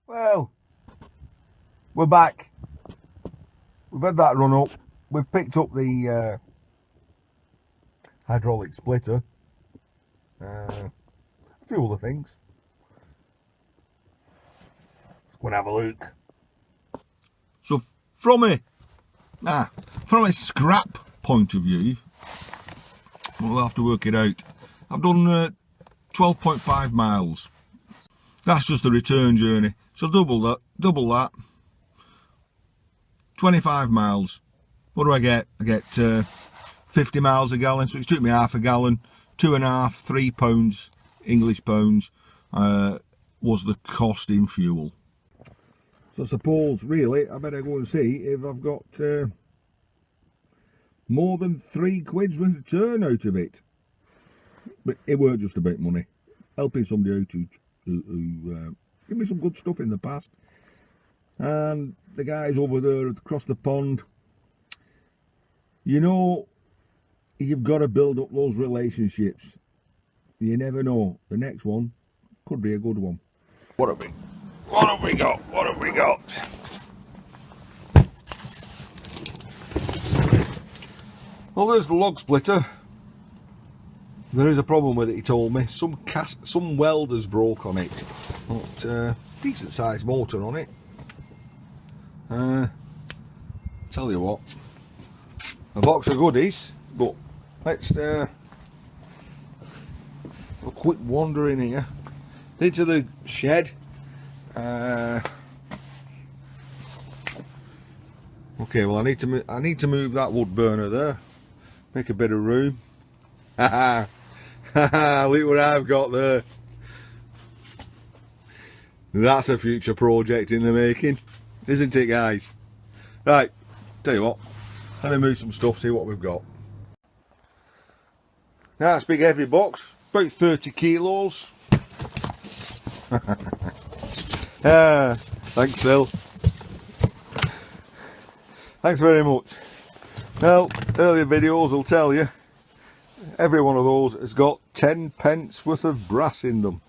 Well, we're back. We've had that run up. We've picked up the hydraulic splitter. A few other things. Let's go and have a look. So from a scrap point of view, we'll have to work it out. I've done 12.5 miles. That's just the return journey. So double that. 25 miles. What do I get? I get 50 miles a gallon, so it took me half a gallon. 2.5, 3 pounds, English pounds, was the cost in fuel. So I suppose, really, I better go and see if I've got more than £3 worth of turn out of it. But it weren't just about money. Helping somebody out who give me some good stuff in the past. And the guys over there across the pond, you know, you've got to build up those relationships. You never know. The next one could be a good one. What have we got? What have we got? Well, there's the log splitter. There is a problem with it, he told me. Some welders broke on it. But decent sized motor on it. Tell you what, a box of goodies, but let's have a quick wander in here into the shed. Okay, well I need to move that wood burner there, make a bit of room. Look what I've got there. That's a future project in the making, isn't it, guys? Right, tell you what, let me move some stuff, see what we've got. Now, it's a big heavy box, about 30 kilos. Thanks, Phil. Thanks very much. Well, earlier videos will tell you, every one of those has got 10 pence worth of brass in them.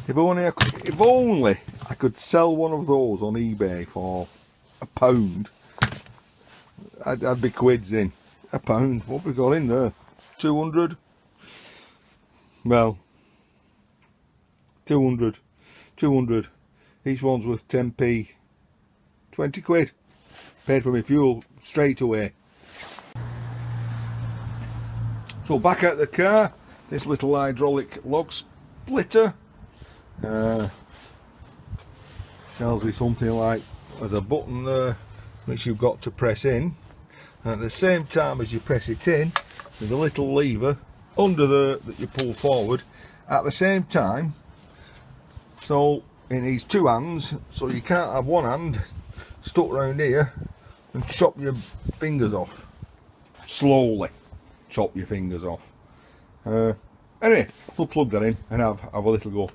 If only I could sell one of those on eBay for £1, I'd be quids in. £1. What have we got in there? 200? Well, 200. Each one's worth 10p. 20 quid. Paid for my fuel straight away. So back at the car, this little hydraulic log splitter. Tells me something like there's a button there which you've got to press in, and at the same time as you press it in there's a little lever under there that you pull forward at the same time, so it needs two hands, so you can't have one hand stuck around here and chop your fingers off. Slowly chop your fingers off. Anyway, we'll plug that in and have a little go.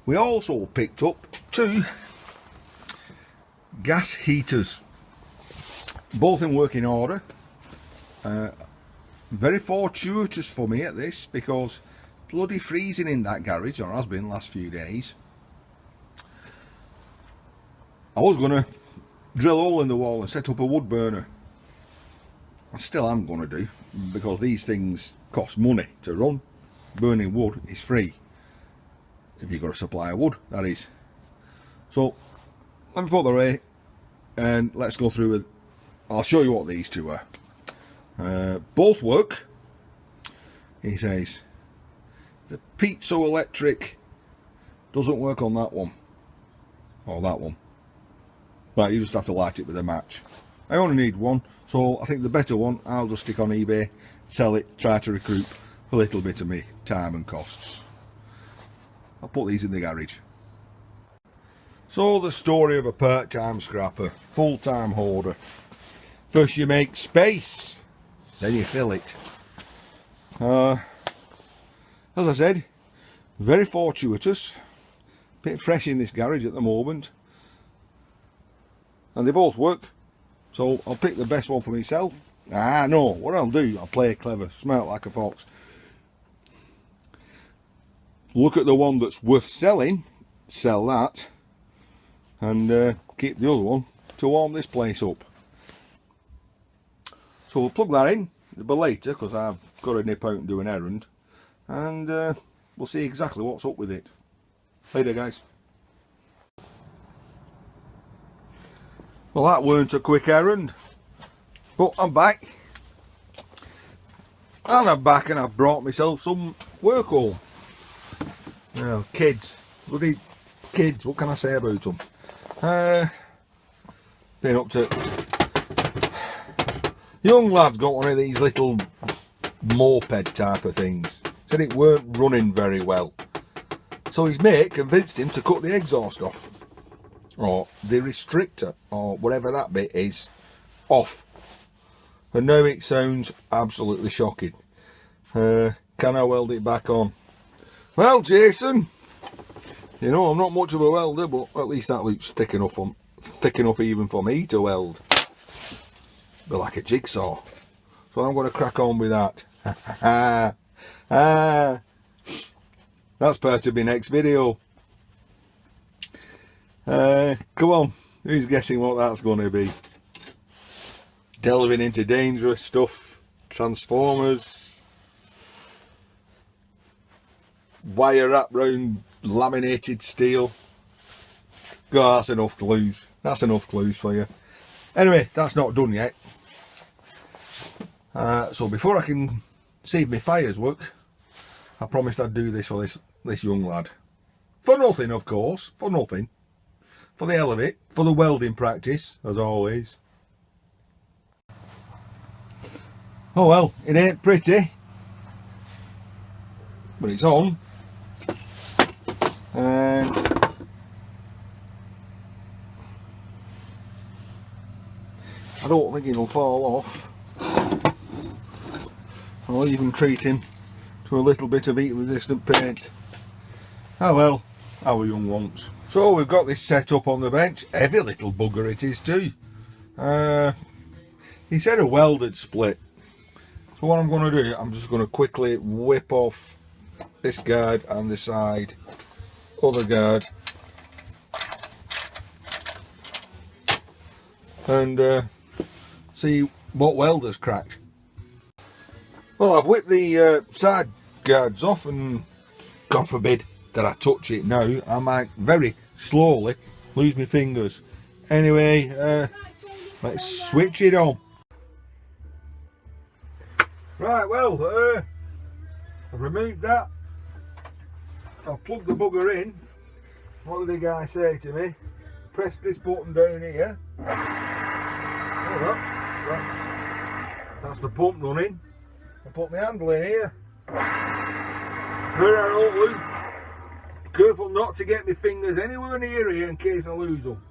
We also picked up 2 gas heaters, both in working order. Very fortuitous for me at this, because bloody freezing in that garage, or has been last few days. I was going to drill a hole in the wall and set up a wood burner. I still am going to do, because these things cost money to run. Burning wood is free, if you've got a supply of wood, that is. So let me put that away and let's go through with, I'll show you what these two are. Both work. He says the piezoelectric doesn't work on that one or that one, but you just have to light it with a match. I only need one, so I think the better one I'll just stick on eBay, sell it, try to recoup a little bit of me time and costs. I'll put these in the garage. So, the story of a part-time scrapper, full-time hoarder. First you make space, then you fill it. As I said, very fortuitous. Bit fresh in this garage at the moment. And they both work. So I'll pick the best one for myself. No, what I'll do, I'll play clever, smelt like a fox. look at the one that's worth selling, sell that, and keep the other one to warm this place up. So we'll plug that in a bit later, because I've got to nip out and do an errand, and we'll see exactly what's up with it. Later, guys. Well, that weren't a quick errand, but I'm back. And I'm back, and I've brought myself some work home. You know, kids, bloody kids, what can I say about them? Been up to... Young lad's got one of these little moped type of things. Said it weren't running very well. So his mate convinced him to cut the exhaust off. Or the restrictor, or whatever that bit is, off. And now it sounds absolutely shocking. Can I weld it back on? Well, Jason, you know, I'm not much of a welder, but at least that looks thick enough even for me to weld. Be like a jigsaw. So I'm going to crack on with that. That's part of my next video. Come on, who's guessing what that's going to be? Delving into dangerous stuff, transformers, wire wrapped round laminated steel. God, that's enough clues. That's enough clues for you. Anyway, that's not done yet. So before I can see if my fires work, I promised I'd do this for this young lad. For nothing, of course. For nothing. For the hell of it. For the welding practice, as always. Oh well, it ain't pretty. But it's on. And I don't think it'll fall off. I'll even treat him to a little bit of heat resistant paint. Oh well, our young wants. So we've got this set up on the bench. Heavy little bugger it is too. He said a welded split. So what I'm going to do, I'm just going to quickly whip off this guard and the side, other guard, and see what welder's cracked. Well, I've whipped the side guards off, and God forbid that I touch it now, I might very slowly lose my fingers. Anyway, let's switch it on. Right, well, I've removed that. I've plugged the bugger in. What did the guy say to me? Press this button down here. Hold up. That's the pump running. I put my handle in here. Very loose. Careful not to get my fingers anywhere near here in case I lose them.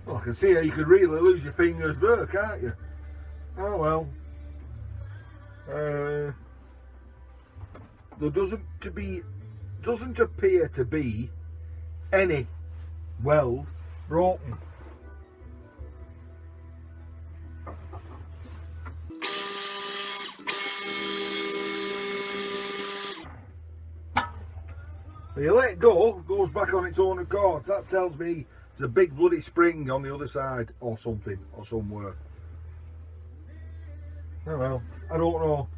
Well, I can see how you could really lose your fingers there, can't you? Oh well. There doesn't appear to be any weld broken. When you let it go, it goes back on its own accord. That tells me there's a big bloody spring on the other side or something, or somewhere. Oh well, I don't know.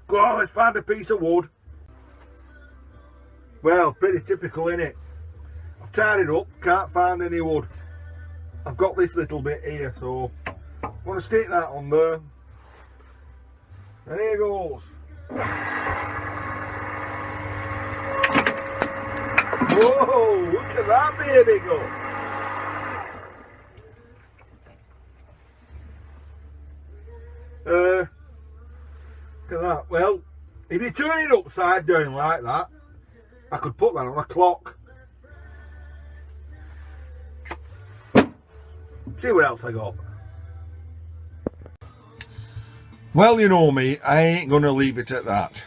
Go on, let's find a piece of wood. Well, pretty typical, innit? I've tied it up, can't find any wood. I've got this little bit here, so I'm going to stick that on there. And here goes. Whoa, look at that baby go. Look at that. Well, if you turn it upside down like that, I could put that on a clock. See what else I got. Well, you know me, I ain't going to leave it at that.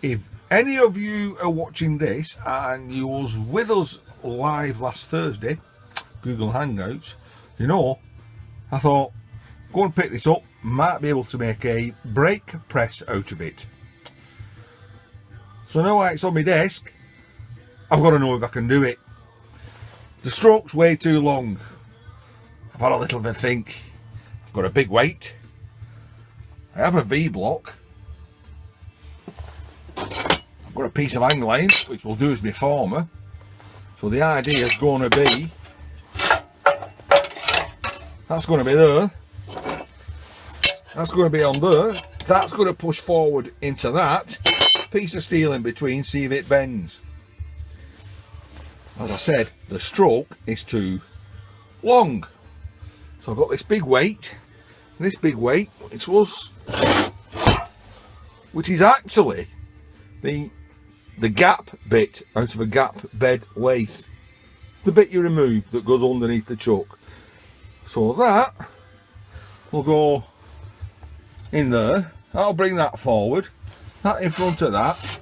If any of you are watching this and you was with us live last Thursday, Google Hangouts, you know, I thought, go and pick this up, might be able to make a brake press out of it. So now it's on my desk, I've got to know if I can do it. The stroke's way too long. I've had a little bit of think. I've got a big weight. I have a V-block. I've got a piece of hang line, which will do as my former. So the idea is going to be, that's going to be there. That's going to be on there. That's going to push forward into that piece of steel in between, see if it bends. As I said, the stroke is too long. So I've got this big weight, which is actually the gap bit out of a gap bed lathe. The bit you remove that goes underneath the chuck. So that will go in there. I'll bring that forward. That in front of that.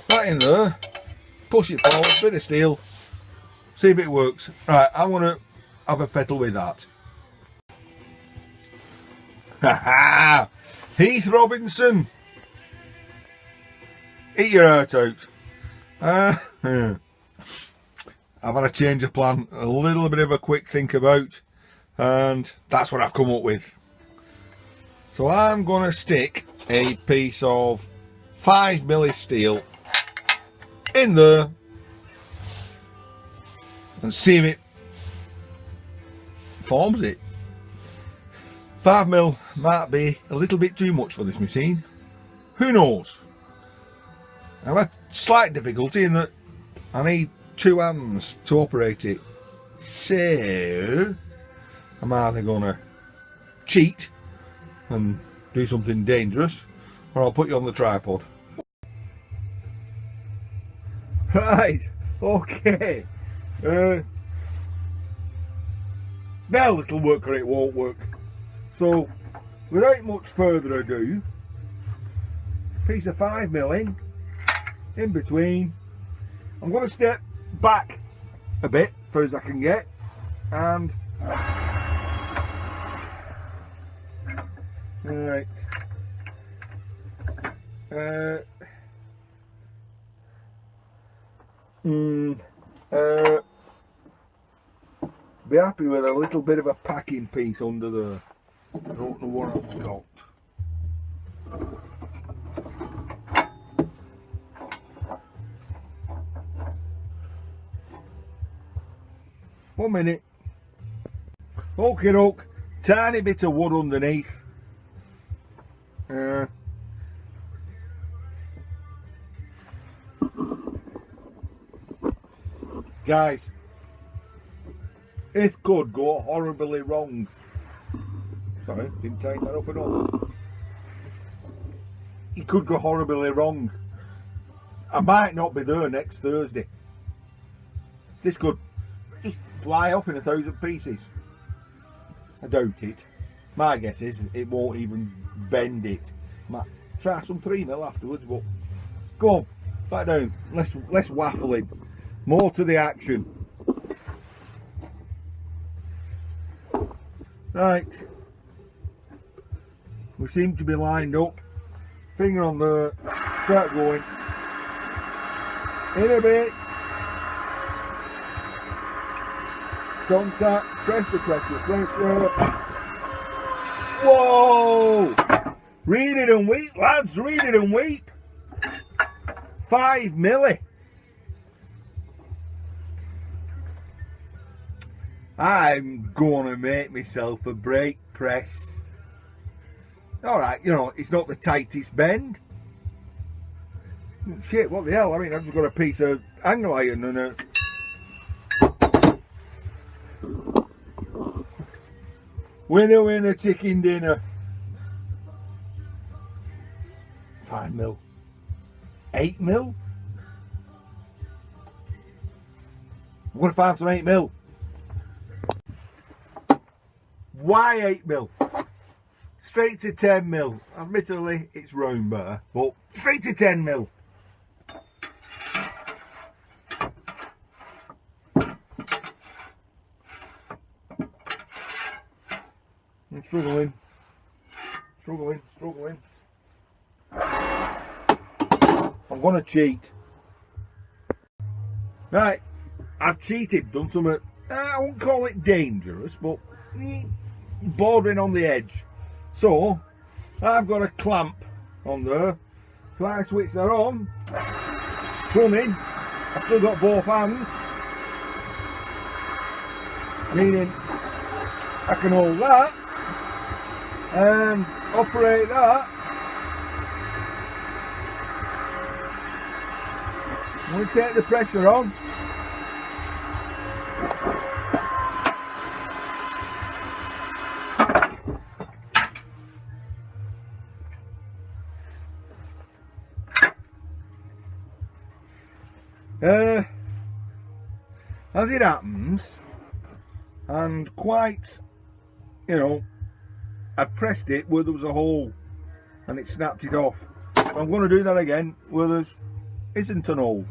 That in there. Push it forward, bit of steel. See if it works. Right, I'm going to have a fiddle with that. Ha! Heath Robinson! Eat your heart out. I've had a change of plan, a little bit of a quick think about, and that's what I've come up with. So I'm going to stick a piece of 5mm steel in there and see if it forms it. 5mm might be a little bit too much for this machine. Who knows? I have a slight difficulty in that I need 2 hands to operate it. So I'm either going to cheat and do something dangerous, or I'll put you on the tripod. Right, okay. Now it'll work or it won't work. So without much further ado, piece of 5mm in between. I'm going to step back a bit for as I can get, and right, be happy with a little bit of a packing piece under there. I don't know what I've got. One minute. Okie doke. Tiny bit of wood underneath. Guys, it could go horribly wrong. Sorry, didn't take that up at all. It could go horribly wrong. I might not be there next Thursday. This could just fly off in 1,000 pieces. I doubt it. My guess is it won't even bend it. Might try some 3mm afterwards, but go on, back down. Less waffling. More to the action. Right. We seem to be lined up. Finger on there. Start going. In a bit. Contact. Pressure, pressure, pressure. Whoa! Read it and weep, lads. Read it and weep. 5mm. I'm gonna make myself a brake press. Alright, you know, it's not the tightest bend. Shit, what the hell? I mean, I've just got a piece of angle iron and a... Winner, winner, chicken dinner. 5mm. 8mm? I'm gonna find some 8mm. Why 8mm? It's straight to 10mm. Admittedly, it's round better, but straight to 10mm. I'm struggling. I'm gonna cheat. Right, I've cheated, done something, I won't call it dangerous, but bordering on the edge. So, I've got a clamp on there. If I switch that on, plumbing, I've still got both hands, meaning I can hold that and operate that. I'm going to take the pressure on. As it happens, and quite, you know, I pressed it where there was a hole and it snapped it off. So I'm going to do that again where there isn't an hole.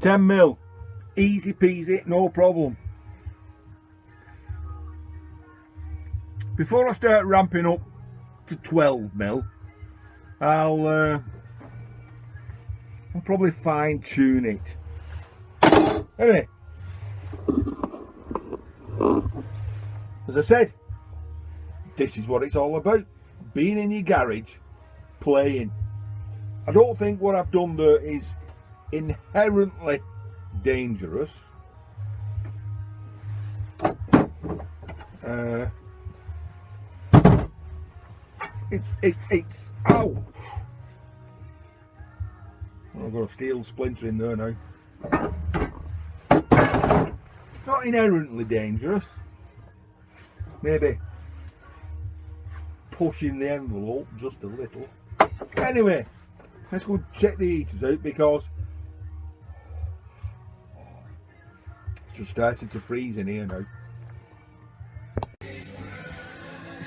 $10mm, easy peasy, no problem. Before I start ramping up to 12mm, I'll probably fine tune it. Anyway, as I said, this is what it's all about. Being in your garage, playing. I don't think what I've done there is inherently dangerous. It's ow! I've got a steel splinter in there now. Not inherently dangerous. Maybe pushing the envelope just a little. Anyway, let's go check the heaters out because it's just started to freeze in here now.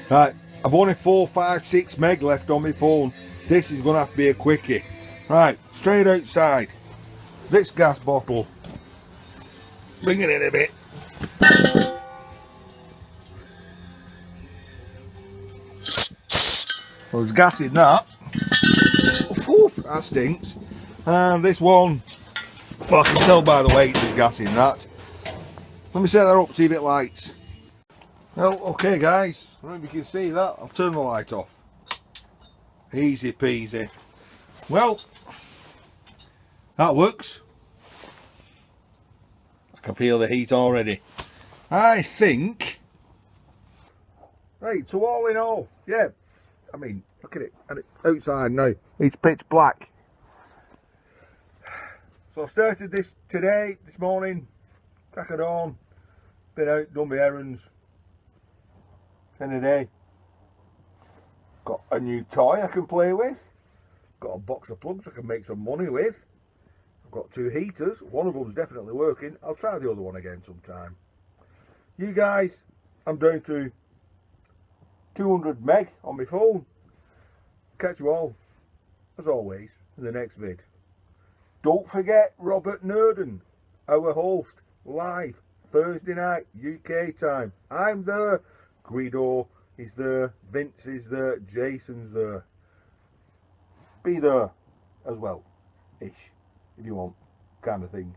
Right, I've only 4, 5, 6 meg left on my phone. This is going to have to be a quickie. Right, straight outside. This gas bottle. Bring it in a bit. Well, there's gas in that. Whew, that stinks. And this one, well, I can tell by the weight there's gas in that. Let me set that up, see if it lights. Well, okay guys, I don't know if you can see that. I'll turn the light off. Easy peasy. Well, that works. I can feel the heat already. I think, right, so all in all, yeah, I mean, look at it, and outside now, it's pitch black. So I started this this morning, crack of dawn, been out, done my errands, end of the day. Got a new toy I can play with, got a box of plugs I can make some money with. I've got 2 heaters, one of them's definitely working. I'll try the other one again sometime. You guys, I'm down to 200 meg on my phone. Catch you all, as always, in the next vid. Don't forget Robert Nurden, our host, live Thursday night UK time. I'm there, Guido is there, Vince is there, Jason's there. Be there as well, ish, if you want, kind of thing.